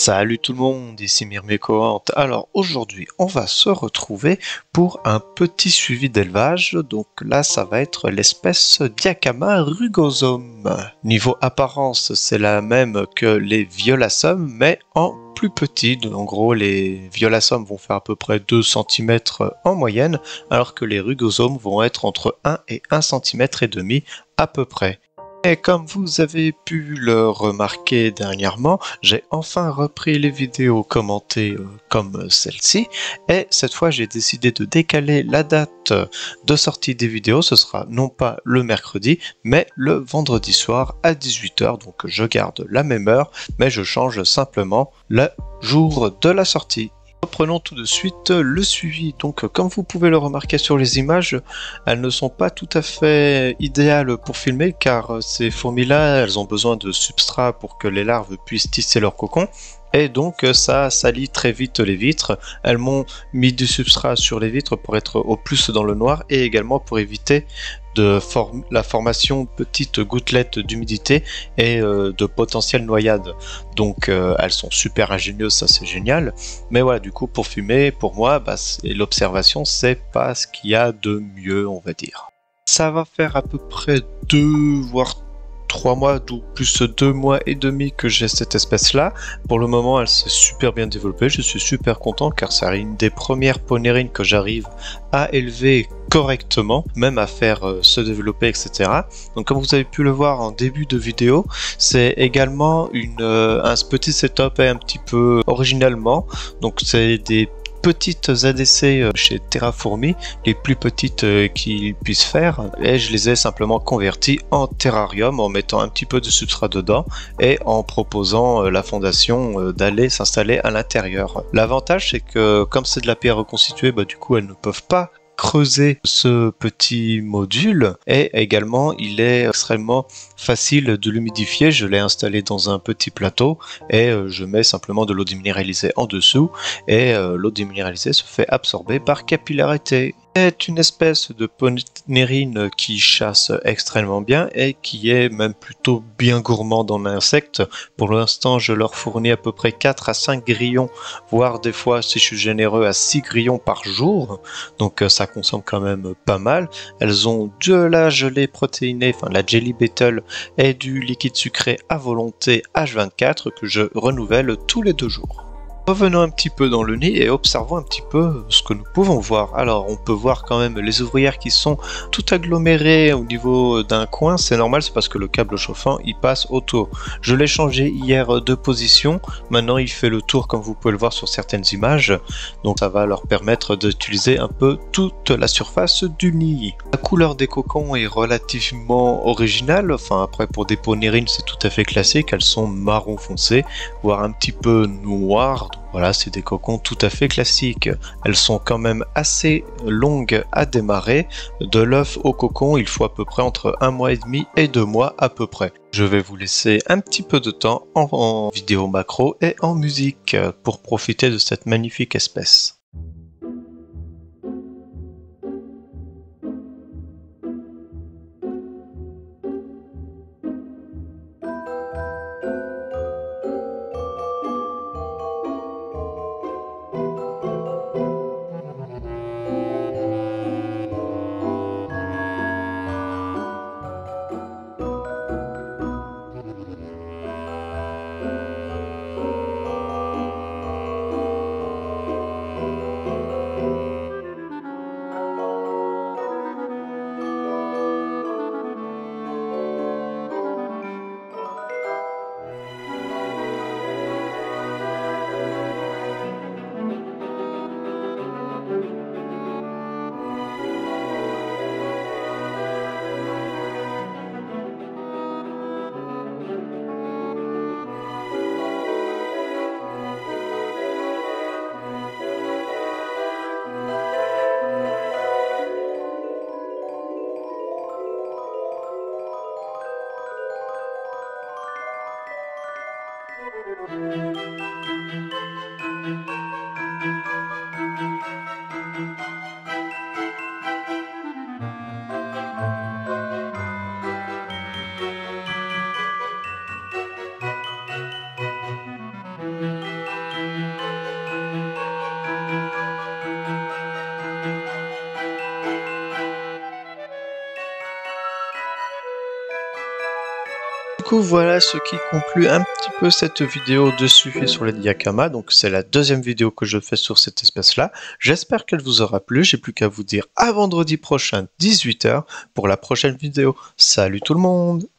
Salut tout le monde, ici Myrmécoante. Alors aujourd'hui, on va se retrouver pour un petit suivi d'élevage. Donc là, ça va être l'espèce Diacama rugosum. Niveau apparence, c'est la même que les violassums, mais en plus petit. En gros, les violassums vont faire à peu près 2 cm en moyenne, alors que les rugosomes vont être entre 1 et 1,5 cm à peu près. Et comme vous avez pu le remarquer dernièrement, j'ai enfin repris les vidéos commentées comme celle-ci, et cette fois j'ai décidé de décaler la date de sortie des vidéos. Ce sera non pas le mercredi, mais le vendredi soir à 18 h, donc je garde la même heure, mais je change simplement le jour de la sortie. Reprenons tout de suite le suivi. Donc comme vous pouvez le remarquer sur les images, elles ne sont pas tout à fait idéales pour filmer, car ces fourmis-là, elles ont besoin de substrat pour que les larves puissent tisser leur cocon. Et donc ça salit très vite les vitres. Elles m'ont mis du substrat sur les vitres pour être au plus dans le noir, et également pour éviter la formation de petites gouttelettes d'humidité et de potentielles noyades. Donc elles sont super ingénieuses, ça c'est génial. Mais voilà, du coup pour fumer, pour moi, l'observation c'est pas ce qu'il y a de mieux, on va dire. Ça va faire à peu près 2 voire 3 mois, ou plus 2 mois et demi que j'ai cette espèce là. Pour le moment elle s'est super bien développée, je suis super content car c'est une des premières ponérines que j'arrive à élever correctement, même à faire se développer, etc. Donc comme vous avez pu le voir en début de vidéo, c'est également un petit setup un petit peu originalement. Donc c'est des petites ADC chez Terrafourmi, les plus petites qu'ils puissent faire, et je les ai simplement converties en terrarium en mettant un petit peu de substrat dedans et en proposant la fondation d'aller s'installer à l'intérieur. L'avantage c'est que comme c'est de la pierre reconstituée, du coup elles ne peuvent pas creuser ce petit module, et également il est extrêmement facile de l'humidifier. Je l'ai installé dans un petit plateau et je mets simplement de l'eau déminéralisée en dessous, et l'eau déminéralisée se fait absorber par capillarité. C'est une espèce de ponérine qui chasse extrêmement bien et qui est même plutôt bien gourmand en insectes. Pour l'instant, je leur fournis à peu près 4 à 5 grillons, voire des fois, si je suis généreux, à 6 grillons par jour. Donc ça consomme quand même pas mal. Elles ont de la gelée protéinée, enfin la Jelly Beetle, et du liquide sucré à volonté H24 que je renouvelle tous les 2 jours. Revenons un petit peu dans le nid et observons un petit peu ce que nous pouvons voir. Alors on peut voir quand même les ouvrières qui sont tout agglomérées au niveau d'un coin. C'est normal, c'est parce que le câble chauffant il passe autour. Je l'ai changé hier de position, maintenant il fait le tour comme vous pouvez le voir sur certaines images. Donc ça va leur permettre d'utiliser un peu toute la surface du nid. La couleur des cocons est relativement originale, enfin après pour des ponérines c'est tout à fait classique, elles sont marron foncé, voire un petit peu noires. Voilà, c'est des cocons tout à fait classiques. Elles sont quand même assez longues à démarrer. De l'œuf au cocon, il faut à peu près entre 1 mois et demi et 2 mois à peu près. Je vais vous laisser un petit peu de temps en vidéo macro et en musique pour profiter de cette magnifique espèce. Du coup, voilà ce qui conclut un petit peu cette vidéo de suivi sur les Diacamas. Donc, c'est la deuxième vidéo que je fais sur cette espèce-là. J'espère qu'elle vous aura plu. J'ai plus qu'à vous dire à vendredi prochain, 18 h, pour la prochaine vidéo. Salut tout le monde!